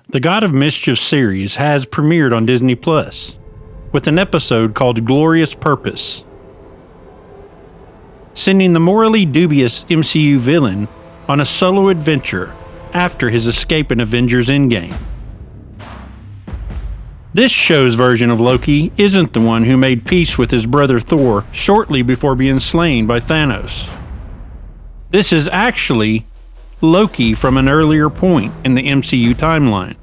The God of Mischief series has premiered on Disney Plus, with an episode called Glorious Purpose, sending the morally dubious MCU villain on a solo adventure after his escape in Avengers Endgame. This show's version of Loki isn't the one who made peace with his brother Thor shortly before being slain by Thanos. This is actually Loki from an earlier point in the MCU timeline.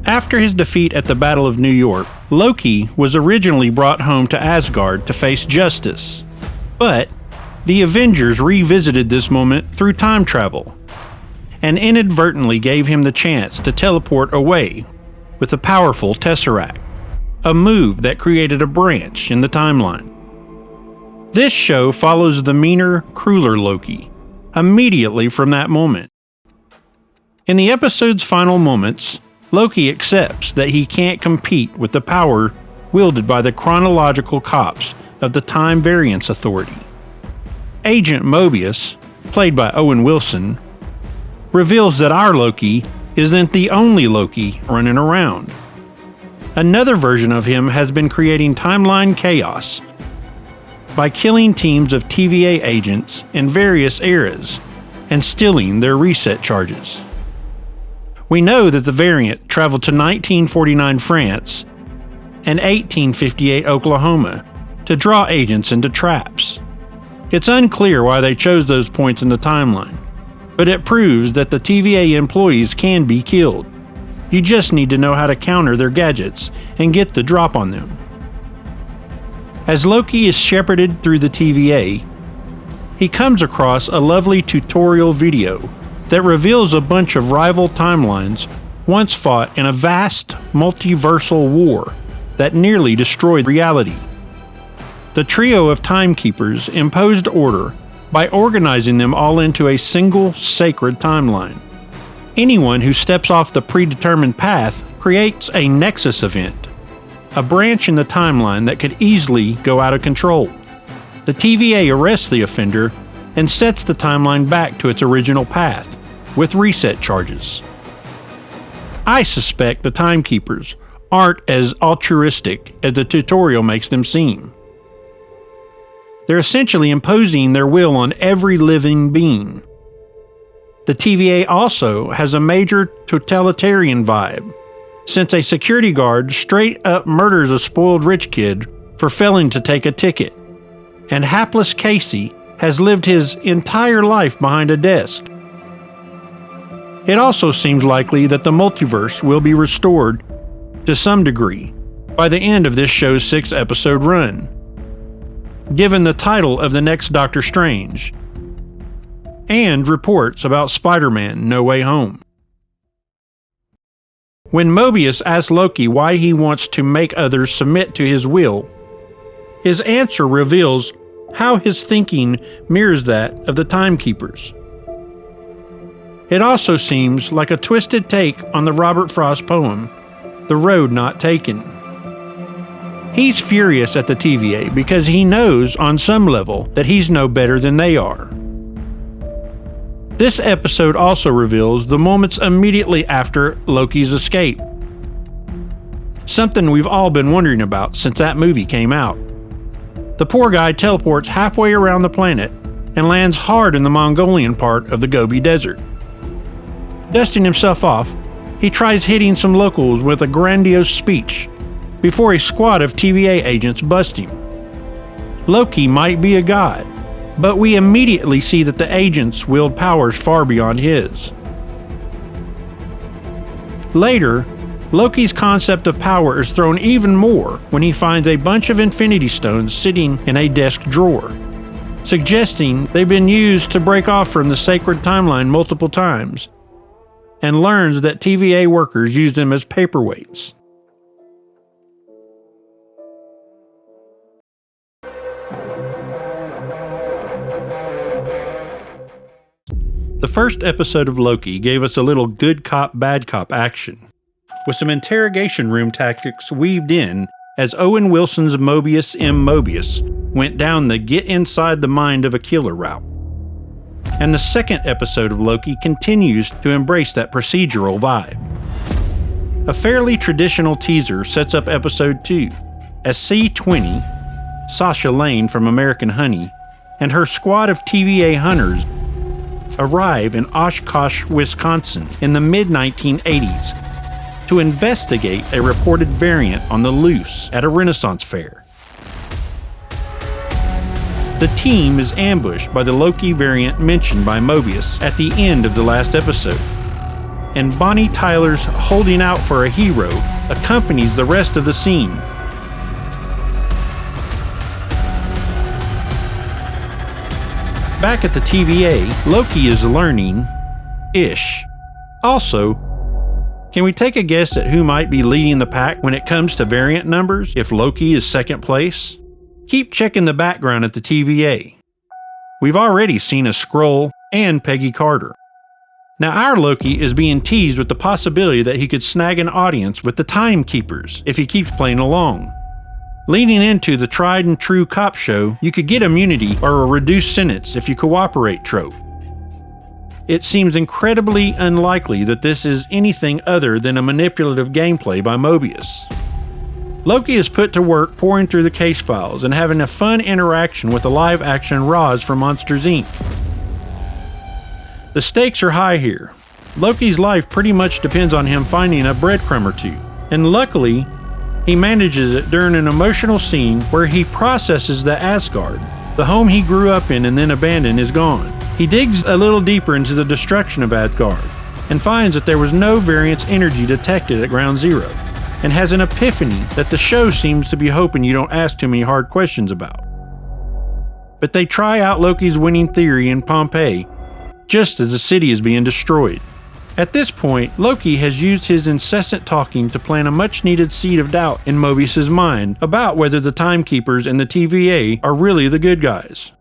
After his defeat at the Battle of New York, Loki was originally brought home to Asgard to face justice. But the Avengers revisited this moment through time travel, and inadvertently gave him the chance to teleport away with a powerful Tesseract, a move that created a branch in the timeline. This show follows the meaner, crueler Loki immediately from that moment. In the episode's final moments, Loki accepts that he can't compete with the power wielded by the chronological cops of the Time Variance Authority. Agent Mobius, played by Owen Wilson, reveals that our Loki isn't the only Loki running around. Another version of him has been creating timeline chaos by killing teams of TVA agents in various eras and stealing their reset charges. We know that the variant traveled to 1949 France and 1858 Oklahoma to draw agents into traps. It's unclear why they chose those points in the timeline, but it proves that the TVA employees can be killed. You just need to know how to counter their gadgets and get the drop on them. As Loki is shepherded through the TVA, he comes across a lovely tutorial video that reveals a bunch of rival timelines once fought in a vast multiversal war that nearly destroyed reality. The trio of timekeepers imposed order by organizing them all into a single sacred timeline. Anyone who steps off the predetermined path creates a nexus event, a branch in the timeline that could easily go out of control. The TVA arrests the offender and sets the timeline back to its original path, with reset charges. I suspect the timekeepers aren't as altruistic as the tutorial makes them seem. They're essentially imposing their will on every living being. The TVA also has a major totalitarian vibe, since a security guard straight up murders a spoiled rich kid for failing to take a ticket, and hapless Casey has lived his entire life behind a desk. It also seems likely that the multiverse will be restored to some degree by the end of this show's 6-episode run, given the title of the next Doctor Strange, and reports about Spider-Man No Way Home. When Mobius asks Loki why he wants to make others submit to his will, his answer reveals how his thinking mirrors that of the Timekeepers. It also seems like a twisted take on the Robert Frost poem, The Road Not Taken. He's furious at the TVA because he knows on some level that he's no better than they are. This episode also reveals the moments immediately after Loki's escape. Something we've all been wondering about since that movie came out. The poor guy teleports halfway around the planet and lands hard in the Mongolian part of the Gobi Desert. Dusting himself off, he tries hitting some locals with a grandiose speech before a squad of TVA agents bust him. Loki might be a god, but we immediately see that the agents wield powers far beyond his. Later, Loki's concept of power is thrown even more when he finds a bunch of Infinity Stones sitting in a desk drawer, suggesting they've been used to break off from the sacred timeline multiple times, and learns that TVA workers use them as paperweights. The first episode of Loki gave us a little good cop, bad cop action, with some interrogation room tactics weaved in as Owen Wilson's Mobius M. Mobius went down the get inside the mind of a killer route. And the second episode of Loki continues to embrace that procedural vibe. A fairly traditional teaser sets up episode 2, as C-20, Sasha Lane from American Honey, and her squad of TVA hunters arrive in Oshkosh, Wisconsin in the mid-1980s to investigate a reported variant on the loose at a Renaissance fair. The team is ambushed by the Loki variant mentioned by Mobius at the end of the last episode, and Bonnie Tyler's "Holding Out for a Hero" accompanies the rest of the scene. Back at the TVA, Loki is learning-ish. Also, can we take a guess at who might be leading the pack when it comes to variant numbers if Loki is second place? Keep checking the background at the TVA. We've already seen a Skrull and Peggy Carter. Now our Loki is being teased with the possibility that he could snag an audience with the Timekeepers if he keeps playing along. Leading into the tried and true cop show, you could get immunity or a reduced sentence if you cooperate trope. It seems incredibly unlikely that this is anything other than a manipulative gameplay by Mobius. Loki is put to work pouring through the case files and having a fun interaction with the live-action Roz from Monsters, Inc. The stakes are high here. Loki's life pretty much depends on him finding a breadcrumb or two, and luckily, he manages it during an emotional scene where he processes that Asgard, the home he grew up in and then abandoned, is gone. He digs a little deeper into the destruction of Asgard and finds that there was no variance energy detected at Ground Zero, and has an epiphany that the show seems to be hoping you don't ask too many hard questions about. But they try out Loki's winning theory in Pompeii just as the city is being destroyed. At this point, Loki has used his incessant talking to plant a much-needed seed of doubt in Mobius's mind about whether the Timekeepers and the TVA are really the good guys.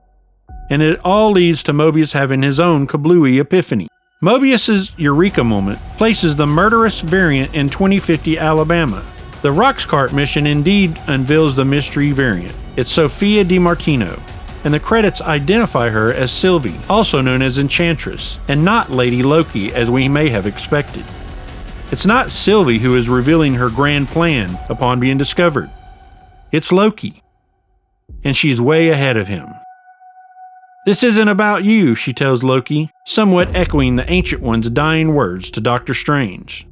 And it all leads to Mobius having his own kablooey epiphany. Mobius's eureka moment places the murderous variant in 2050 Alabama. The Roxcart mission indeed unveils the mystery variant. It's Sophia DiMartino, and the credits identify her as Sylvie, also known as Enchantress, and not Lady Loki as we may have expected. It's not Sylvie who is revealing her grand plan upon being discovered. It's Loki, and she's way ahead of him. "This isn't about you," she tells Loki, somewhat echoing the Ancient One's dying words to Doctor Strange.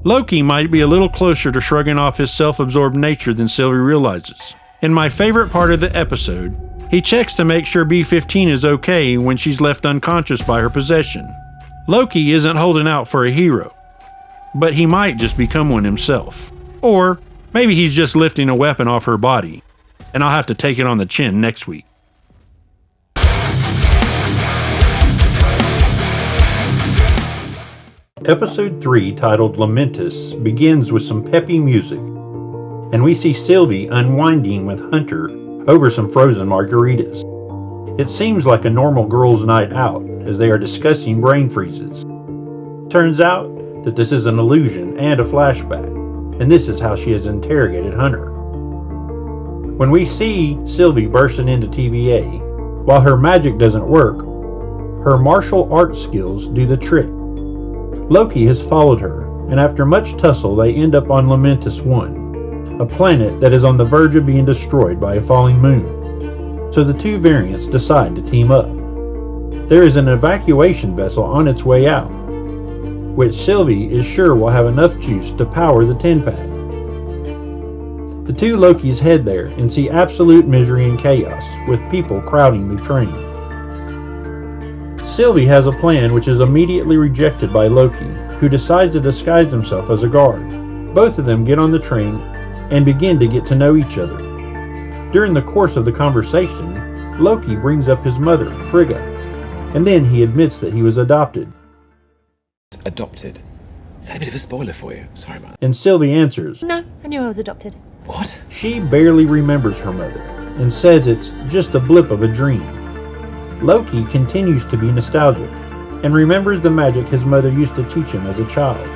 Loki might be a little closer to shrugging off his self-absorbed nature than Sylvie realizes. In my favorite part of the episode, he checks to make sure B-15 is okay when she's left unconscious by her possession. Loki isn't holding out for a hero, but he might just become one himself. Or maybe he's just lifting a weapon off her body, and I'll have to take it on the chin next week. Episode 3, titled Lamentus, begins with some peppy music, and we see Sylvie unwinding with Hunter over some frozen margaritas. It seems like a normal girls' night out as they are discussing brain freezes. Turns out that this is an illusion and a flashback, and this is how she has interrogated Hunter. When we see Sylvie bursting into TVA, while her magic doesn't work, her martial arts skills do the trick. Loki has followed her, and after much tussle they end up on Lamentus 1, a planet that is on the verge of being destroyed by a falling moon. So the two variants decide to team up. There is an evacuation vessel on its way out, which Sylvie is sure will have enough juice to power the 10-pack. The two Lokis head there and see absolute misery and chaos, with people crowding the train. Sylvie has a plan which is immediately rejected by Loki, who decides to disguise himself as a guard. Both of them get on the train and begin to get to know each other. During the course of the conversation, Loki brings up his mother, Frigga, and then he admits that he was adopted. Adopted? Is that a bit of a spoiler for you? Sorry about that. And Sylvie answers, "No, I knew I was adopted." What? She barely remembers her mother and says it's just a blip of a dream. Loki continues to be nostalgic and remembers the magic his mother used to teach him as a child.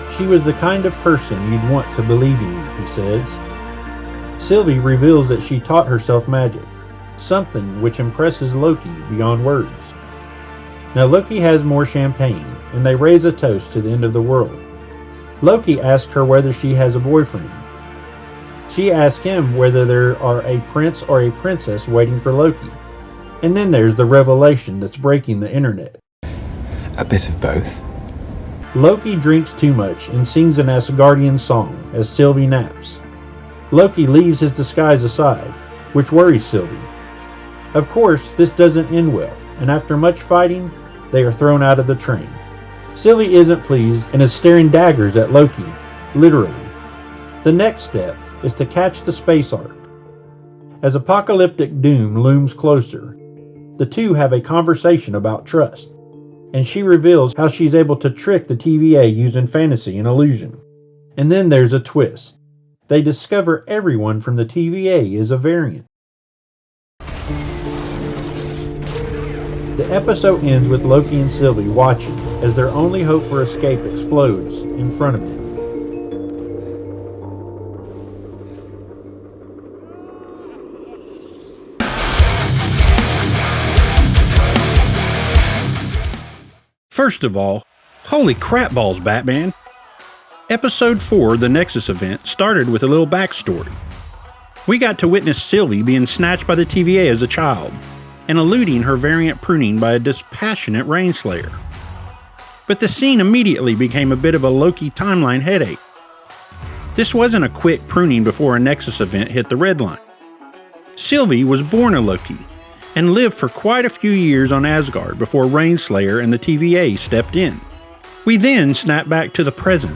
She was the kind of person you'd want to believe in you, he says. Sylvie reveals that she taught herself magic, something which impresses Loki beyond words. Now Loki has more champagne, and they raise a toast to the end of the world. Loki asks her whether she has a boyfriend. She asks him whether there are a prince or a princess waiting for Loki. And then there's the revelation that's breaking the internet. A bit of both. Loki drinks too much and sings an Asgardian song as Sylvie naps. Loki leaves his disguise aside, which worries Sylvie. Of course, this doesn't end well, and after much fighting, they are thrown out of the train. Sylvie isn't pleased and is staring daggers at Loki, literally. The next step is to catch the space ark. As apocalyptic doom looms closer, the two have a conversation about trust, and she reveals how she's able to trick the TVA using fantasy and illusion. And then there's a twist. They discover everyone from the TVA is a variant. The episode ends with Loki and Sylvie watching as their only hope for escape explodes in front of them. First of all, holy crap balls, Batman! Episode 4, the Nexus event, started with a little backstory. We got to witness Sylvie being snatched by the TVA as a child, and eluding her variant pruning by a dispassionate Rainslayer. But the scene immediately became a bit of a Loki timeline headache. This wasn't a quick pruning before a Nexus event hit the red line. Sylvie was born a Loki, and lived for quite a few years on Asgard before Rainslayer and the TVA stepped in. We then snapped back to the present,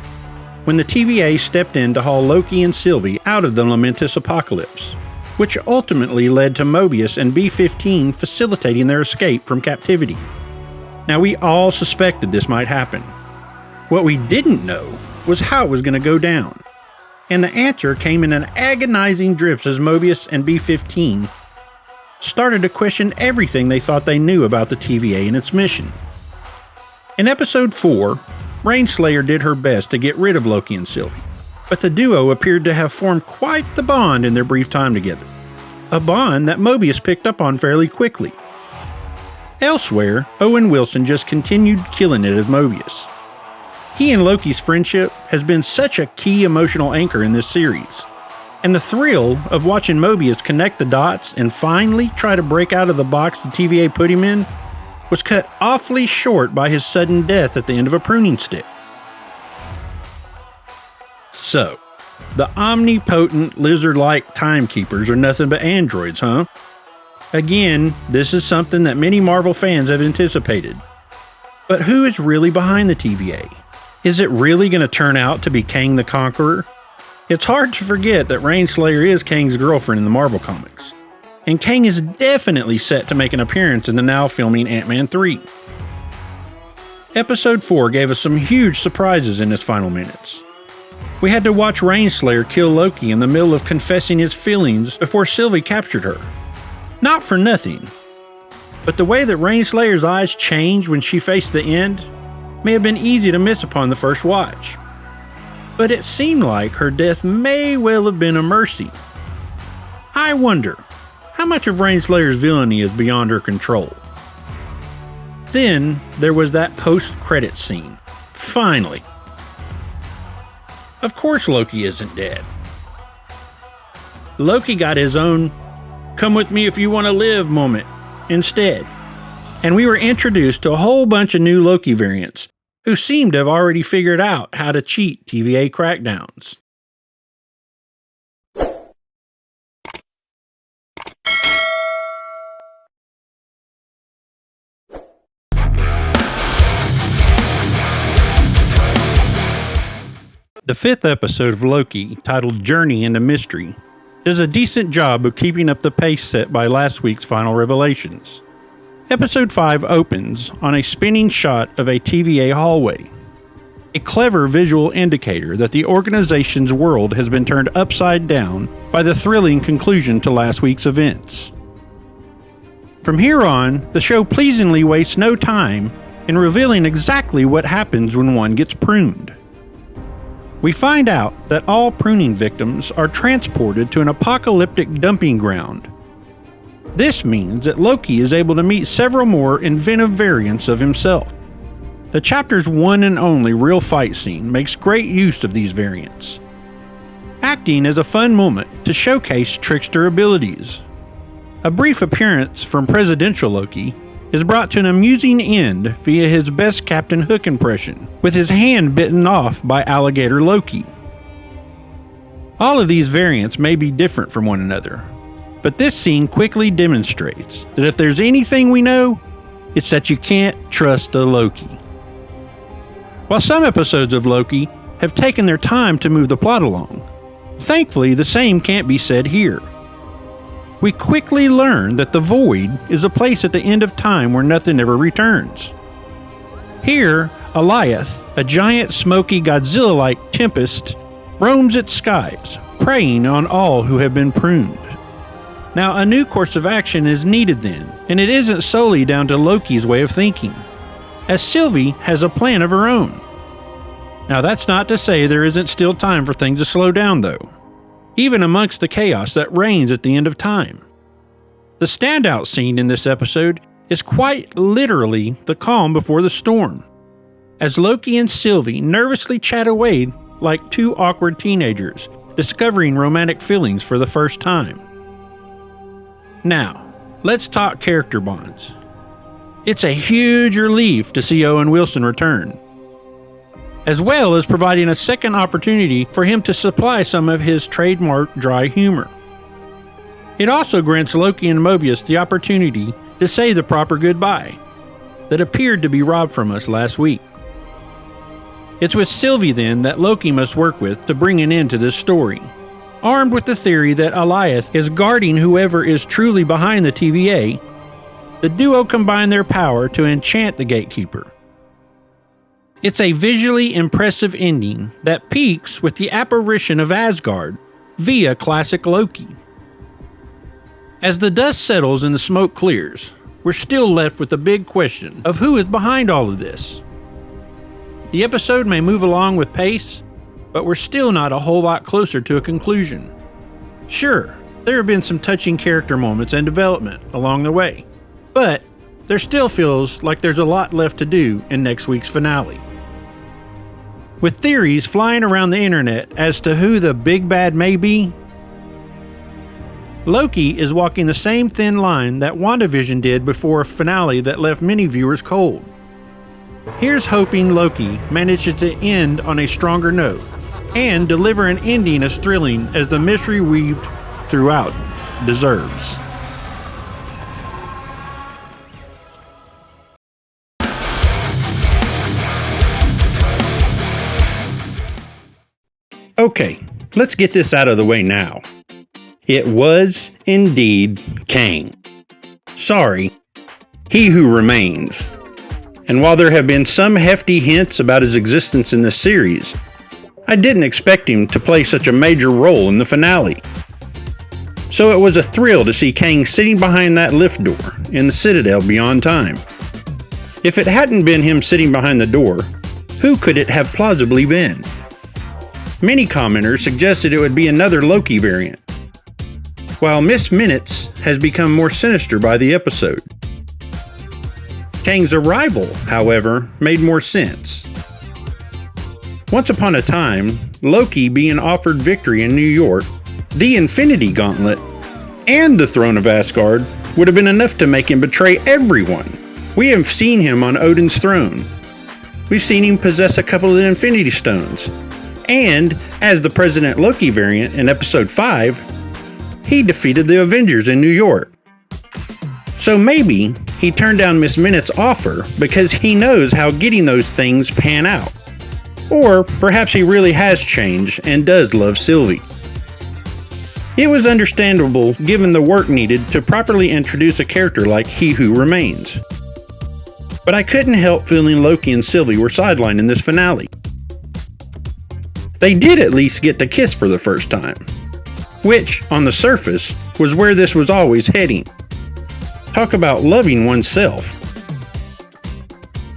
when the TVA stepped in to haul Loki and Sylvie out of the momentous apocalypse, which ultimately led to Mobius and B-15 facilitating their escape from captivity. Now we all suspected this might happen. What we didn't know was how it was going to go down. And the answer came in an agonizing drips as Mobius and B-15 started to question everything they thought they knew about the TVA and its mission. In episode 4, Rainslayer did her best to get rid of Loki and Sylvie, but the duo appeared to have formed quite the bond in their brief time together. A bond that Mobius picked up on fairly quickly. Elsewhere, Owen Wilson just continued killing it as Mobius. He and Loki's friendship has been such a key emotional anchor in this series, and the thrill of watching Mobius connect the dots and finally try to break out of the box the TVA put him in was cut awfully short by his sudden death at the end of a pruning stick. So, the omnipotent lizard-like timekeepers are nothing but androids, huh? Again, this is something that many Marvel fans have anticipated. But who is really behind the TVA? Is it really going to turn out to be Kang the Conqueror? It's hard to forget that Rainslayer is Kang's girlfriend in the Marvel comics, and Kang is definitely set to make an appearance in the now filming Ant-Man 3. Episode 4 gave us some huge surprises in its final minutes. We had to watch Rainslayer kill Loki in the middle of confessing his feelings before Sylvie captured her. Not for nothing, but the way that Rainslayer's eyes changed when she faced the end may have been easy to miss upon the first watch. But it seemed like her death may well have been a mercy. I wonder, how much of Rainslayer's villainy is beyond her control? Then, there was that post-credits scene. Finally. Of course Loki isn't dead. Loki got his own "come with me if you want to live" moment instead. And we were introduced to a whole bunch of new Loki variants who seem to have already figured out how to cheat TVA crackdowns. The 5th episode of Loki, titled Journey into Mystery, does a decent job of keeping up the pace set by last week's final revelations. Episode 5 opens on a spinning shot of a TVA hallway, a clever visual indicator that the organization's world has been turned upside down by the thrilling conclusion to last week's events. From here on, the show pleasingly wastes no time in revealing exactly what happens when one gets pruned. We find out that all pruning victims are transported to an apocalyptic dumping ground. This means that Loki is able to meet several more inventive variants of himself. The chapter's one and only real fight scene makes great use of these variants, acting as a fun moment to showcase trickster abilities. A brief appearance from Presidential Loki is brought to an amusing end via his best Captain Hook impression, with his hand bitten off by Alligator Loki. All of these variants may be different from one another, but this scene quickly demonstrates that if there's anything we know, it's that you can't trust a Loki. While some episodes of Loki have taken their time to move the plot along, thankfully the same can't be said here. We quickly learn that the Void is a place at the end of time where nothing ever returns. Here, Alioth, a giant smoky Godzilla-like tempest, roams its skies, preying on all who have been pruned. Now, a new course of action is needed then, and it isn't solely down to Loki's way of thinking, as Sylvie has a plan of her own. Now, that's not to say there isn't still time for things to slow down, though, even amongst the chaos that reigns at the end of time. The standout scene in this episode is quite literally the calm before the storm, as Loki and Sylvie nervously chat away like two awkward teenagers discovering romantic feelings for the first time. Now, let's talk character bonds. It's a huge relief to see Owen Wilson return, as well as providing a second opportunity for him to supply some of his trademark dry humor. It also grants Loki and Mobius the opportunity to say the proper goodbye that appeared to be robbed from us last week. It's with Sylvie then that Loki must work with to bring an end to this story, armed with the theory that Alioth is guarding whoever is truly behind the TVA. The duo combine their power to enchant the Gatekeeper. It's a visually impressive ending that peaks with the apparition of Asgard via classic Loki. As the dust settles and the smoke clears, we're still left with the big question of who is behind all of this. The episode may move along with pace, but we're still not a whole lot closer to a conclusion. Sure, there have been some touching character moments and development along the way, but there still feels like there's a lot left to do in next week's finale. With theories flying around the internet as to who the big bad may be, Loki is walking the same thin line that WandaVision did before a finale that left many viewers cold. Here's hoping Loki manages to end on a stronger note and deliver an ending as thrilling as the mystery weaved throughout deserves. Okay, let's get this out of the way now. It was indeed Kang. Sorry, he who remains. And while there have been some hefty hints about his existence in this series, I didn't expect him to play such a major role in the finale. So it was a thrill to see Kang sitting behind that lift door in the Citadel beyond time. If it hadn't been him sitting behind the door, who could it have plausibly been? Many commenters suggested it would be another Loki variant, while Miss Minutes has become more sinister by the episode. Kang's arrival, however, made more sense. Once upon a time, Loki being offered victory in New York, the Infinity Gauntlet, and the throne of Asgard would have been enough to make him betray everyone. We have seen him on Odin's throne. We've seen him possess a couple of the Infinity Stones. And, as the President Loki variant in Episode 5, he defeated the Avengers in New York. So maybe he turned down Miss Minutes' offer because he knows how getting those things pan out. Or perhaps he really has changed and does love Sylvie. It was understandable given the work needed to properly introduce a character like He Who Remains. But I couldn't help feeling Loki and Sylvie were sidelined in this finale. They did at least get to kiss for the first time, which, on the surface, was where this was always heading. Talk about loving oneself.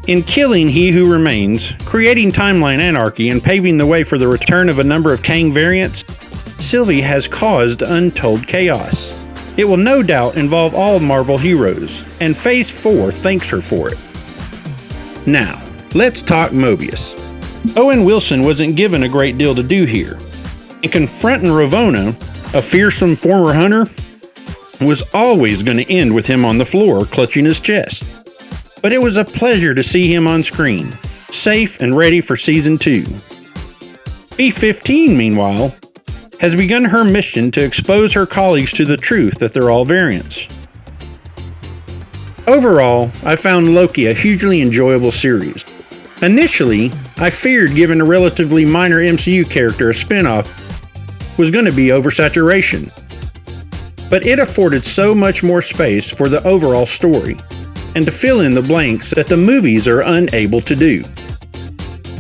In killing He Who Remains, creating timeline anarchy, and paving the way for the return of a number of Kang variants, Sylvie has caused untold chaos. It will no doubt involve all Marvel heroes, and Phase 4 thanks her for it. Now, let's talk Mobius. Owen Wilson wasn't given a great deal to do here, and confronting Ravonna, a fearsome former hunter, was always going to end with him on the floor clutching his chest. But it was a pleasure to see him on screen, safe and ready for Season 2. B-15, meanwhile, has begun her mission to expose her colleagues to the truth that they're all variants. Overall, I found Loki a hugely enjoyable series. Initially, I feared giving a relatively minor MCU character a spin-off was going to be oversaturation. But it afforded so much more space for the overall story, and to fill in the blanks that the movies are unable to do.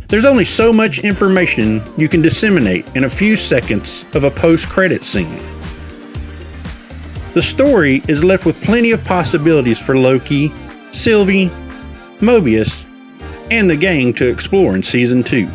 There's only so much information you can disseminate in a few seconds of a post-credit scene. The story is left with plenty of possibilities for Loki, Sylvie, Mobius, and the gang to explore in Season 2.